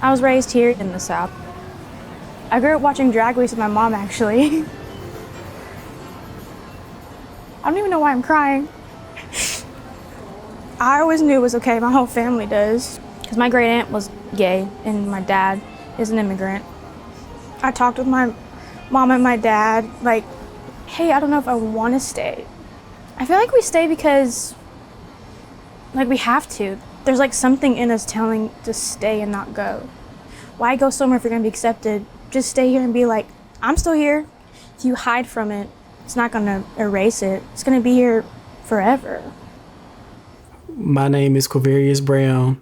I was raised here in the South. I grew up watching Drag Race with my mom, actually. I don't even know why I'm crying. I always knew it was okay, my whole family does. Because my great aunt was gay and my dad is an immigrant. I talked with my mom and my dad, like, hey, I don't know if I want to stay. I feel like we stay because, like, we have to. There's like something in us telling to stay and not go. Why go somewhere if you're gonna be accepted? Just stay here and be like, I'm still here. If you hide from it, it's not gonna erase it. It's gonna be here forever. My name is Quavarius Brown.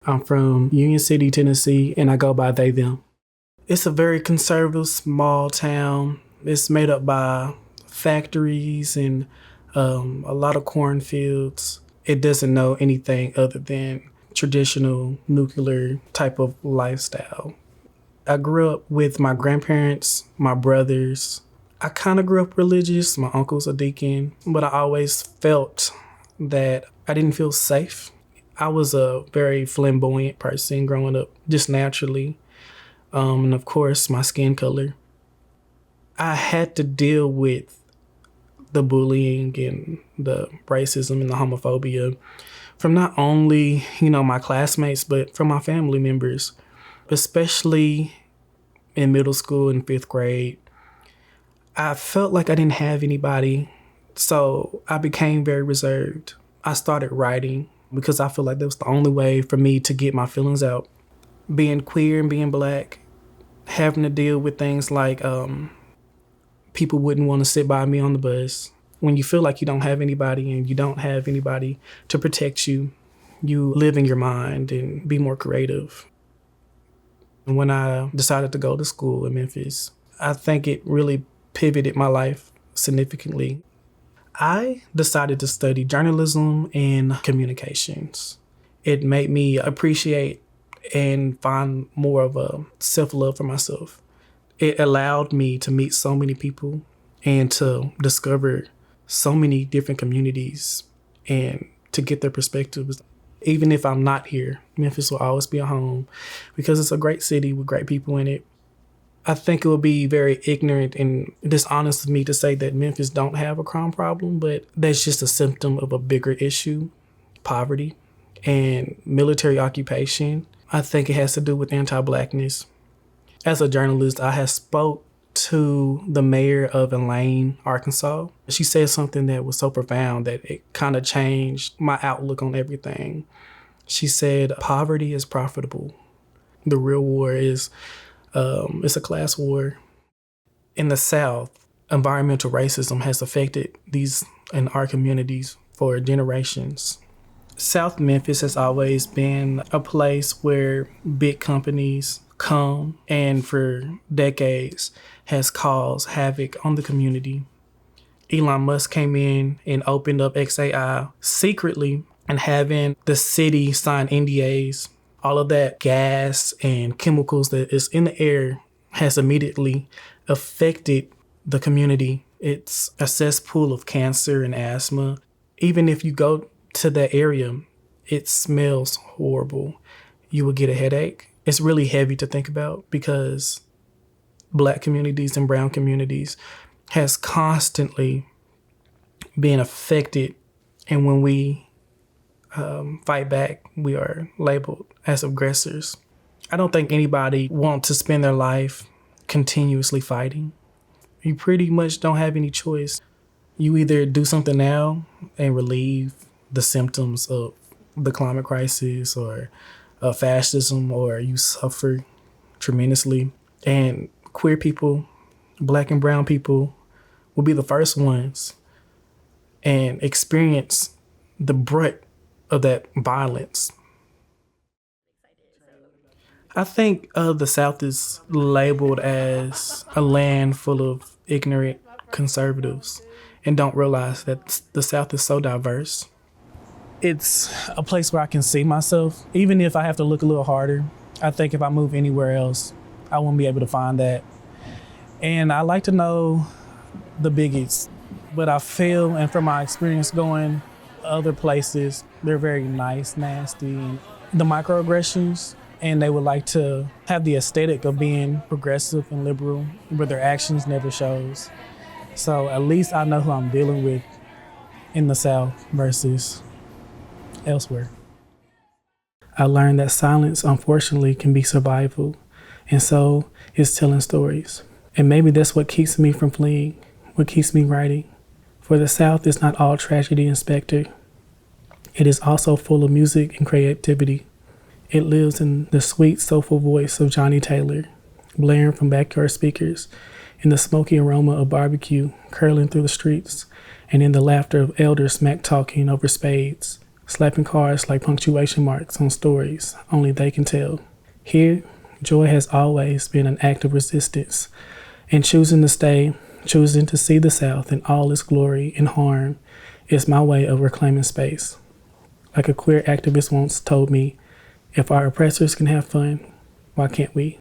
I'm from Union City, Tennessee, and I go by they, them. It's a very conservative, small town. It's made up by factories and a lot of cornfields. It doesn't know anything other than traditional nuclear type of lifestyle. I grew up with my grandparents, my brothers. I kind of grew up religious. My uncle's a deacon, but I always felt that I didn't feel safe. I was a very flamboyant person growing up, just naturally. And of course, my skin color. I had to deal with the bullying and the racism and the homophobia from not only, my classmates, but from my family members, especially in middle school and fifth grade. I felt like I didn't have anybody, so I became very reserved. I started writing because I feel like that was the only way for me to get my feelings out. Being queer and being Black, having to deal with things like people wouldn't want to sit by me on the bus. When you feel like you don't have anybody and you don't have anybody to protect you, you live in your mind and be more creative. And when I decided to go to school in Memphis, I think it really pivoted my life significantly. I decided to study journalism and communications. It made me appreciate and find more of a self-love for myself. It allowed me to meet so many people and to discover so many different communities and to get their perspectives. Even if I'm not here, Memphis will always be a home because it's a great city with great people in it. I think it would be very ignorant and dishonest of me to say that Memphis don't have a crime problem, but that's just a symptom of a bigger issue, poverty and military occupation. I think it has to do with anti-Blackness. As a journalist, I have spoke to the mayor of Elaine, Arkansas. She said something that was so profound that it kind of changed my outlook on everything. She said, poverty is profitable. The real war is, it's a class war. In the South, environmental racism has affected these in our communities for generations. South Memphis has always been a place where big companies come and for decades has caused havoc on the community. Elon Musk came in and opened up XAI secretly and having the city sign NDAs. All of that gas and chemicals that is in the air has immediately affected the community. It's a cesspool of cancer and asthma. Even if you go to that area, it smells horrible. You will get a headache. It's really heavy to think about because Black communities and brown communities has constantly been affected. And when we fight back, we are labeled as aggressors. I don't think anybody wants to spend their life continuously fighting. You pretty much don't have any choice. You either do something now and relieve the symptoms of the climate crisis or fascism, or you suffer tremendously. And queer people, Black and brown people will be the first ones and experience the brunt of that violence. I think the South is labeled as a land full of ignorant conservatives and don't realize that the South is so diverse. It's a place where I can see myself, even if I have to look a little harder. I think if I move anywhere else, I won't be able to find that. And I like to know the biggies, but I feel, and from my experience going other places, they're very nice, nasty. And the microaggressions and they would like to have the aesthetic of being progressive and liberal, but their actions never shows. So at least I know who I'm dealing with in the South versus elsewhere. I learned that silence, unfortunately, can be survival, and so is telling stories. And maybe that's what keeps me from fleeing, what keeps me writing. For the South is not all tragedy and specter. It is also full of music and creativity. It lives in the sweet, soulful voice of Johnny Taylor, blaring from backyard speakers, in the smoky aroma of barbecue curling through the streets, and in the laughter of elders smack-talking over spades, slapping cards like punctuation marks on stories only they can tell. Here, joy has always been an act of resistance, and choosing to stay, choosing to see the South in all its glory and harm is my way of reclaiming space. Like a queer activist once told me, if our oppressors can have fun, why can't we?